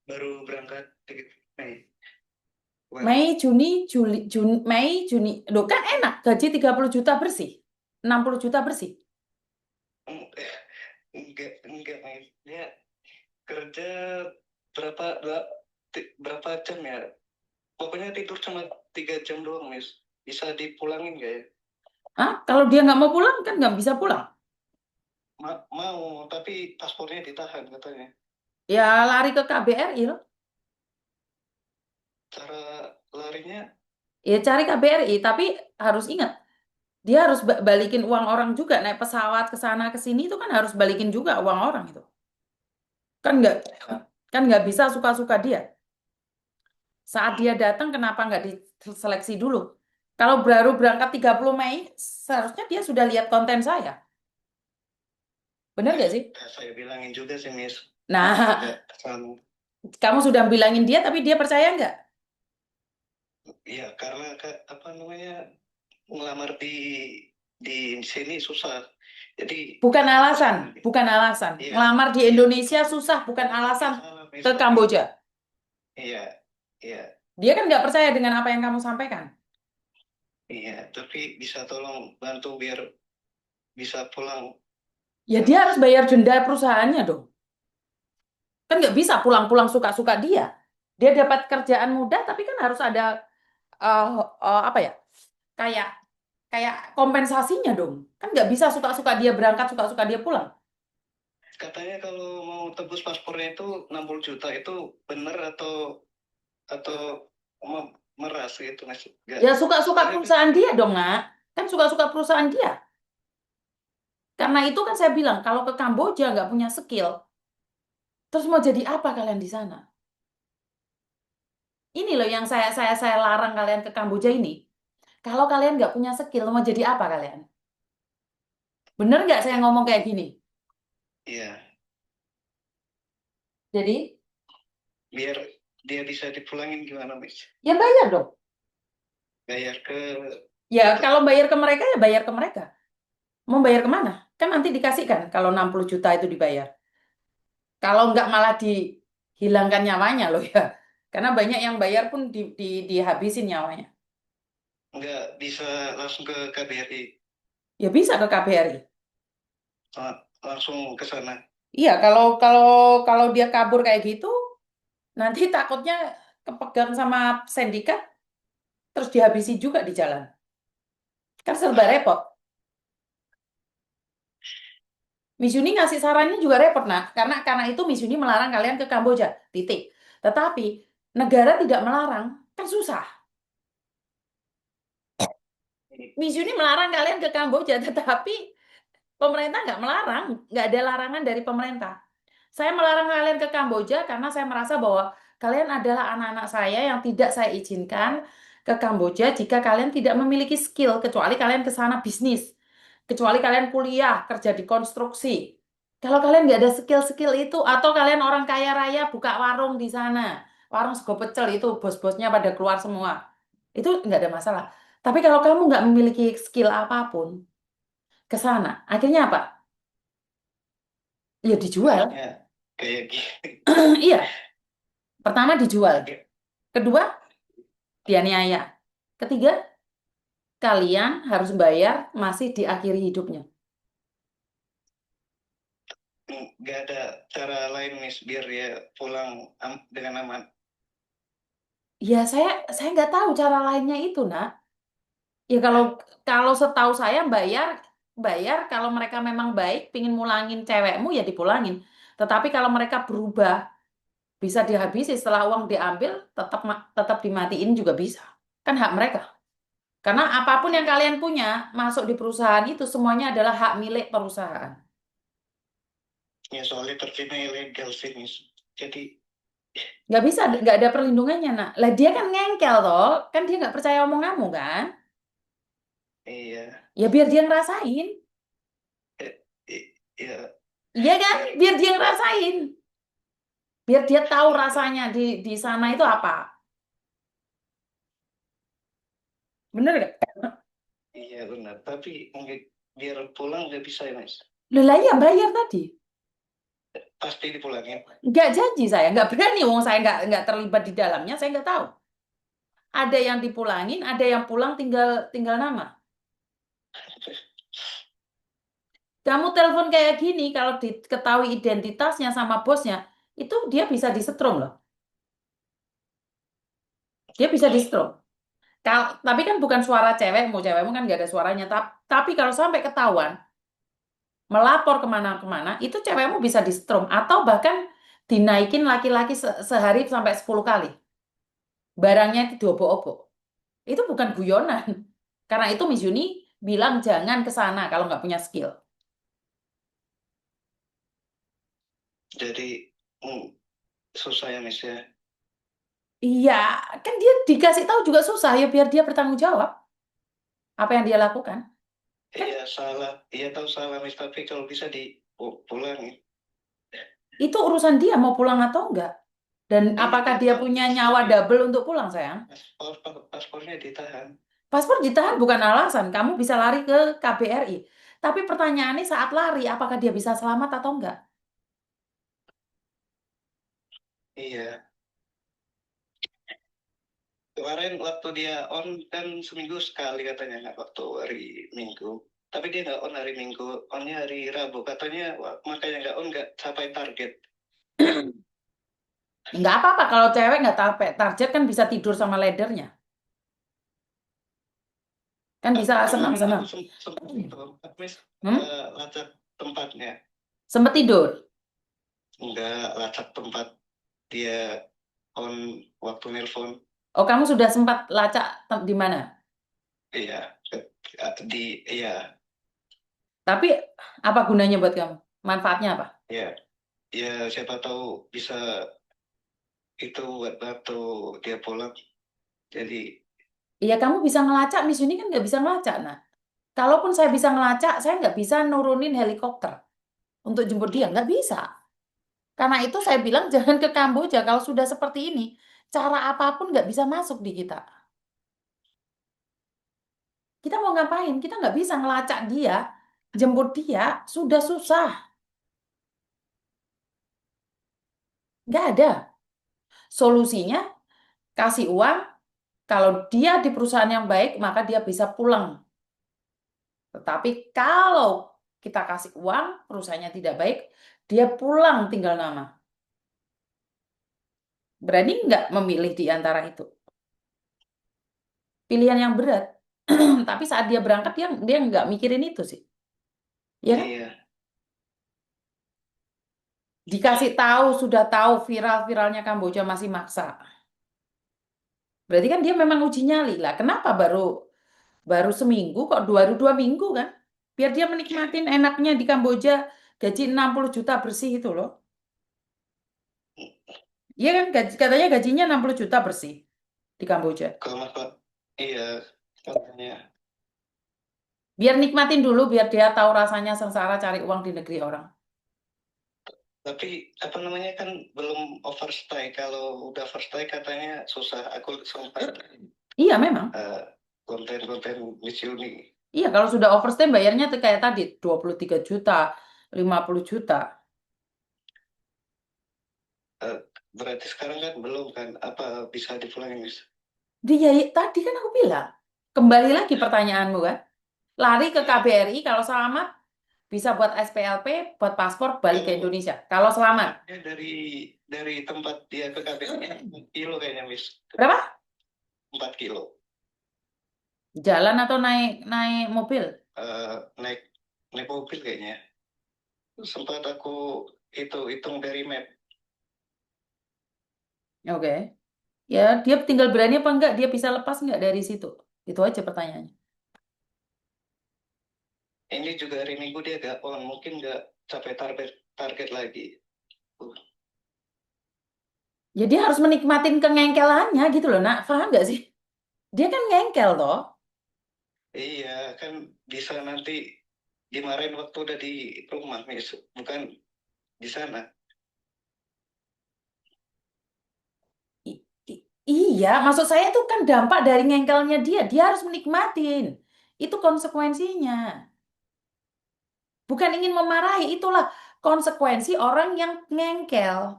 baru berangkat Mei. Mei, Juni, Juli, Juni, Mei, Juni. Loh kan enak, gaji 30 juta bersih. 60 juta bersih. Enggak, enggak, Mei. Dia kerja berapa berapa jam ya? Pokoknya tidur cuma 3 jam doang, Miss. Bisa dipulangin nggak ya? Ah, kalau dia nggak mau pulang, kan nggak bisa pulang. Mau, tapi paspornya ditahan katanya. Ya lari ke KBRI loh. Cara larinya, Ya cari KBRI, tapi harus ingat, dia harus balikin uang orang juga. Naik pesawat ke sana ke sini itu kan harus balikin juga uang orang itu. Kan nggak kan nggak bisa suka-suka dia. Saat dia datang, kenapa nggak diseleksi dulu? Kalau baru berangkat 30 Mei, seharusnya dia sudah lihat konten saya. Bener nggak sih? saya bilangin juga sih, Miss. Nah, Agak kesal. kamu sudah bilangin dia, tapi dia percaya nggak? Iya, karena apa namanya, ngelamar di sini susah. Jadi Bukan alasan, kesana. bukan alasan. Iya, Ngelamar di iya. Indonesia susah, bukan Nggak alasan salah, Miss, ke tapi Kamboja. iya, iya, Dia kan nggak percaya dengan apa yang kamu sampaikan. iya. Tapi bisa tolong bantu biar bisa pulang. Ya dia harus bayar denda perusahaannya dong. Kan nggak bisa pulang-pulang suka-suka dia. Dia dapat kerjaan mudah, tapi kan harus ada eh, apa ya? Kayak kayak kompensasinya dong. Kan nggak bisa suka-suka dia berangkat, suka-suka dia pulang. Katanya kalau mau tebus paspornya itu 60 juta itu bener atau meras gitu, Mas? Enggak. Ya suka-suka Soalnya perusahaan dia dong, Nak. Kan suka-suka perusahaan dia. Karena itu kan saya bilang, kalau ke Kamboja nggak punya skill, terus mau jadi apa kalian di sana? Ini loh yang saya larang kalian ke Kamboja ini. Kalau kalian nggak punya skill, mau jadi apa kalian? Bener nggak saya ngomong kayak gini? iya, Jadi, biar dia bisa dipulangin gimana, Mas? ya bayar dong. Bayar Ya tetap. kalau bayar ke mereka, ya bayar ke mereka. Mau bayar kemana? Kan nanti dikasihkan kalau 60 juta itu dibayar. Kalau nggak malah dihilangkan nyawanya loh ya. Karena banyak yang bayar pun dihabisin nyawanya. Nggak bisa langsung ke KBRI. Ya bisa ke KBRI. Langsung ke sana. Iya, kalau kalau kalau dia kabur kayak gitu, nanti takutnya kepegang sama sindikat, terus dihabisi juga di jalan. Kan serba repot. Mizuni ngasih sarannya juga repot, nah. Karena itu Mizuni melarang kalian ke Kamboja. Titik. Tetapi negara tidak melarang, kan susah. Mizuni melarang kalian ke Kamboja, tetapi pemerintah nggak melarang, nggak ada larangan dari pemerintah. Saya melarang kalian ke Kamboja karena saya merasa bahwa kalian adalah anak-anak saya yang tidak saya izinkan ke Kamboja jika kalian tidak memiliki skill, kecuali kalian ke sana bisnis, kecuali kalian kuliah, kerja di konstruksi. Kalau kalian nggak ada skill-skill itu, atau kalian orang kaya raya buka warung di sana, warung sego pecel itu bos-bosnya pada keluar semua, itu nggak ada masalah. Tapi kalau kamu nggak memiliki skill apapun ke sana, akhirnya apa? Ya dijual. Akhirnya kayak gini. Iya, pertama dijual. Agak Kedua, dianiaya. Ketiga, kalian harus bayar masih di akhiri hidupnya. nggak ada cara lain, Miss, biar dia pulang dengan aman. Ya saya nggak tahu cara lainnya itu, nak. Ya kalau kalau setahu saya bayar bayar kalau mereka memang baik, pingin mulangin cewekmu ya dipulangin. Tetapi kalau mereka berubah, bisa dihabisi setelah uang diambil, tetap dimatiin juga bisa. Kan hak mereka. Karena apapun yang kalian punya masuk di perusahaan itu semuanya adalah hak milik perusahaan. Ya soalnya terjadi ilegal sih, Miss. Jadi Nggak bisa, nggak ada perlindungannya, nak. Lah dia kan ngengkel toh, kan dia nggak percaya omong kamu kan? iya, Ya biar dia ngerasain, eh, iya, iya kan? biar Biar dia ngerasain, biar dia tahu ya, rasanya di sana itu apa. Bener gak? iya benar. Tapi biar pulang nggak bisa ya, Mas. Lah lah, ya bayar tadi. pasti dipulangin. Nggak janji saya, nggak berani, wong saya nggak terlibat di dalamnya, saya nggak tahu. Ada yang dipulangin, ada yang pulang tinggal tinggal nama. Kamu telepon kayak gini, kalau diketahui identitasnya sama bosnya, itu dia bisa disetrum loh. Dia bisa disetrum. Tapi kan bukan suara cewekmu kan nggak ada suaranya. Tapi kalau sampai ketahuan, melapor kemana-kemana, itu cewekmu bisa disetrum. Atau bahkan dinaikin laki-laki sehari sampai 10 kali. Barangnya itu diobok-obok. Itu bukan guyonan. Karena itu Miss Yuni bilang jangan ke sana kalau nggak punya skill. Jadi susah ya Miss ya. Iya, kan dia dikasih tahu juga susah ya biar dia bertanggung jawab apa yang dia lakukan. Kan Iya salah, iya tahu salah Miss, tapi kalau bisa dipulangin. itu urusan dia mau pulang atau enggak. Dan Iya apakah dia dia tahu, punya nyawa tapi double untuk pulang, sayang? paspornya ditahan. Paspor ditahan bukan alasan. Kamu bisa lari ke KBRI. Tapi pertanyaannya saat lari, apakah dia bisa selamat atau enggak? Iya. Kemarin waktu dia on kan seminggu sekali katanya, nggak waktu hari Minggu. Tapi dia nggak on hari Minggu, onnya hari Rabu. Katanya makanya nggak on, nggak capai target. Enggak apa-apa. Kalau cewek nggak sampai target kan bisa tidur sama leadernya. Kan bisa Kemarin aku senang-senang. sempat itu, Miss, Hmm? lacak tempatnya. Sempet tidur. Nggak lacak tempat dia on waktu nelpon. Oh, kamu sudah sempat lacak di mana? Iya, di, iya, Tapi apa gunanya buat kamu? Manfaatnya apa? iya, ya siapa tahu bisa itu buat waktu dia pulang. Jadi, Iya, kamu bisa ngelacak. Miss Yuni kan nggak bisa ngelacak. Nah, kalaupun saya bisa ngelacak, saya nggak bisa nurunin helikopter untuk jemput dia. Nggak bisa. Karena itu saya bilang jangan ke Kamboja kalau sudah seperti ini. Cara apapun nggak bisa masuk di kita. Kita mau ngapain? Kita nggak bisa ngelacak dia. Jemput dia sudah susah. Nggak ada. Solusinya kasih uang. Kalau dia di perusahaan yang baik, maka dia bisa pulang. Tetapi kalau kita kasih uang, perusahaannya tidak baik, dia pulang tinggal nama. Berani nggak memilih di antara itu? Pilihan yang berat. Tapi saat dia berangkat, dia nggak mikirin itu sih. Ya kan? iya, Dikasih tahu, sudah tahu viral-viralnya Kamboja masih maksa. Berarti kan dia memang uji nyali lah. Kenapa baru baru seminggu kok 2 minggu kan? Biar dia menikmatin enaknya di Kamboja gaji 60 juta bersih itu loh. Iya kan katanya gajinya 60 juta bersih di Kamboja. kalau masalah, iya, katanya. Biar nikmatin dulu biar dia tahu rasanya sengsara cari uang di negeri orang. Tapi apa namanya kan belum overstay. Kalau udah overstay katanya susah. Aku sempat Iya memang. eh, konten-konten Miss Yuni. Iya kalau sudah overstay bayarnya tuh kayak tadi 23 juta, 50 juta. Eh, Berarti sekarang kan belum kan? Apa bisa dipulangin Miss? Dia tadi kan aku bilang, kembali lagi pertanyaanmu kan. Lari ke Iya. KBRI kalau selamat bisa buat SPLP, buat paspor balik ke Kalau Indonesia. Kalau selamat. jaraknya dari tempat dia ke KBRI 4 kilo kayaknya Miss. Berapa? 4 kilo. Jalan atau naik naik mobil? Eh, naik naik mobil kayaknya. Sempat aku itu hitung dari map. Oke. Ya, dia tinggal berani apa enggak? Dia bisa lepas enggak dari situ? Itu aja pertanyaannya. Ini juga hari Minggu dia gak on, mungkin gak capai target target lagi. Uh, Ya dia harus menikmatin kengengkelannya gitu loh, nak. Paham nggak sih? Dia kan ngengkel toh. iya, kan bisa nanti dimarahin waktu udah di rumah, Miss. Bukan di sana. I- iya, maksud saya itu kan dampak dari ngengkelnya dia. Dia harus menikmatin. Itu konsekuensinya. Bukan ingin memarahi, itulah konsekuensi orang yang ngengkel.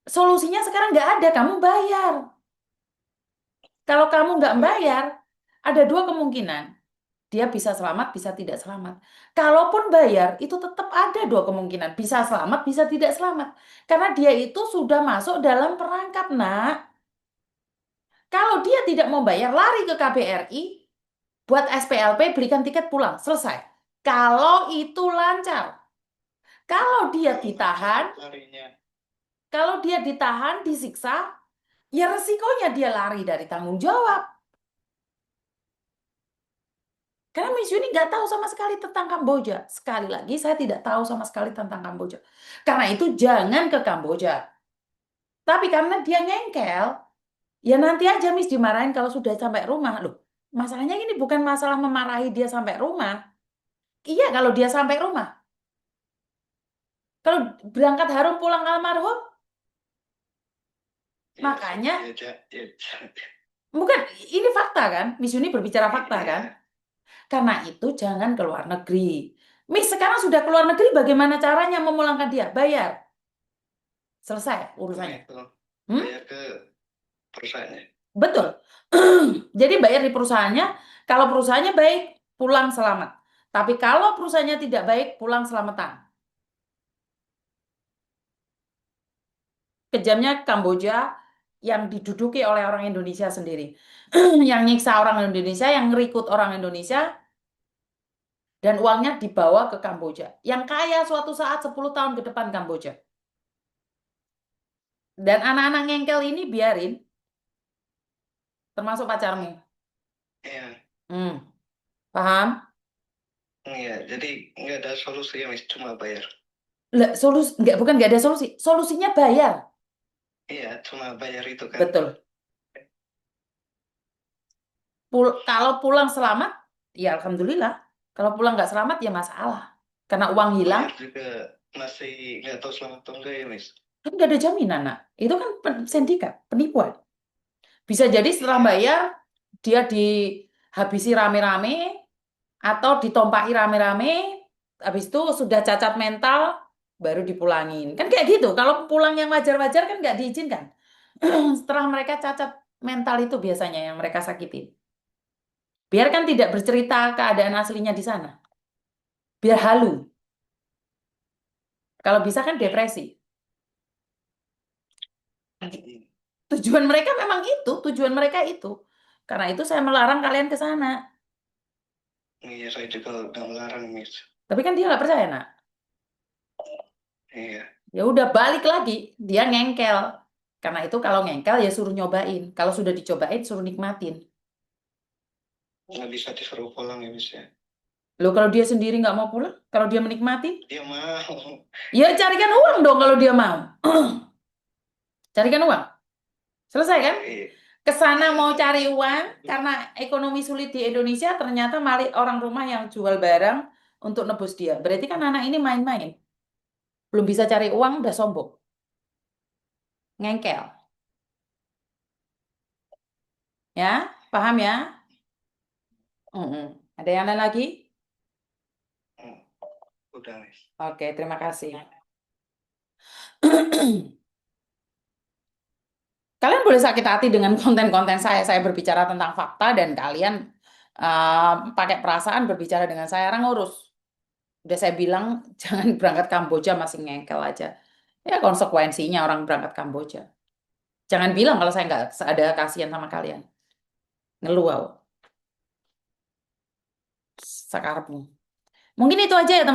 Solusinya sekarang nggak ada, kamu bayar. Kalau kamu nggak bayar, ada dua kemungkinan. Dia bisa selamat, bisa tidak selamat. Kalaupun bayar, itu tetap ada dua kemungkinan. Bisa selamat, bisa tidak selamat. Karena dia itu sudah masuk dalam perangkap, nak. Kalau dia tidak mau bayar, lari ke KBRI, buat SPLP, belikan tiket pulang. Selesai. Kalau itu lancar. Kalau dia ditahan, Larinya. kalau dia ditahan, disiksa, ya resikonya dia lari dari tanggung jawab. Karena Miss Yuni nggak tahu sama sekali tentang Kamboja. Sekali lagi, saya tidak tahu sama sekali tentang Kamboja. Karena itu jangan ke Kamboja. Tapi karena dia ngengkel, ya nanti aja Miss dimarahin kalau sudah sampai rumah. Loh, masalahnya ini bukan masalah memarahi dia sampai rumah. Iya, kalau dia sampai rumah. Kalau berangkat harum pulang almarhum, Ya, makanya, ya, bukan, ini fakta kan? Miss Yuni berbicara fakta kan? ya, Karena itu jangan ke luar negeri. Miss sekarang sudah ke luar negeri, bagaimana caranya memulangkan dia? Bayar. Selesai nah urusannya. itu Hmm? bayar ke perusahaannya. Betul. Jadi bayar di perusahaannya, kalau perusahaannya baik, pulang selamat. Tapi kalau perusahaannya tidak baik, pulang selamatan. Kejamnya Kamboja yang diduduki oleh orang Indonesia sendiri. Yang nyiksa orang Indonesia, yang ngerikut orang Indonesia, dan uangnya dibawa ke Kamboja. Yang kaya suatu saat 10 tahun ke depan Kamboja. Dan anak-anak ngengkel ini biarin, termasuk pacarmu. Iya, Hmm, paham? iya. Jadi nggak ada solusi ya, Miss, cuma bayar. Lah, bukan nggak ada solusi. Solusinya bayar. Iya, cuma bayar itu kan. Betul. Kalau pulang selamat, ya alhamdulillah. Kalau pulang nggak selamat, ya masalah. Karena uang hilang, Bayar juga masih nggak tahu selamat atau enggak ya, Miss. kan nggak ada jaminan, nak. Itu kan sindikat, penipuan. Bisa jadi setelah Iya, bayar, dia dihabisi rame-rame, atau ditompaki rame-rame, habis itu sudah cacat mental, baru dipulangin. Kan kayak gitu. Kalau pulang yang wajar-wajar kan nggak diizinkan. Setelah mereka cacat mental itu biasanya yang mereka sakitin. Biarkan tidak bercerita keadaan aslinya di sana. Biar halu. Kalau bisa kan depresi. Tujuan mereka memang itu, tujuan mereka itu. Karena itu saya melarang kalian ke sana. iya saya juga udah melarang, Miss. Tapi kan dia nggak percaya, nak. Iya, Ya udah balik lagi, dia ngengkel. Karena itu kalau ngengkel ya suruh nyobain. Kalau sudah dicobain suruh nikmatin. nggak bisa disuruh pulang ya, Miss ya. Loh kalau dia sendiri nggak mau pulang, kalau dia menikmati, Dia mau. ya carikan uang dong kalau dia mau. Carikan uang. Selesai kan? Iya, Ke sana iya, mau cari uang karena ekonomi sulit di Indonesia, ternyata malah orang rumah yang jual barang untuk nebus dia. Berarti kan anak ini main-main. Belum bisa cari uang udah sombong. Ngengkel. Ya, paham ya? Mm-mm. Ada yang lain lagi? Hmm, udah, Miss. Oke, terima kasih. Kalian boleh sakit hati dengan konten-konten saya. Saya berbicara tentang fakta dan kalian pakai perasaan berbicara dengan saya. Orang ngurus. Udah saya bilang jangan berangkat Kamboja masih ngengkel aja. Ya konsekuensinya orang berangkat Kamboja. Jangan bilang kalau saya nggak ada kasihan sama kalian. Ngeluh aku. Sakarepmu. Mungkin itu aja ya teman.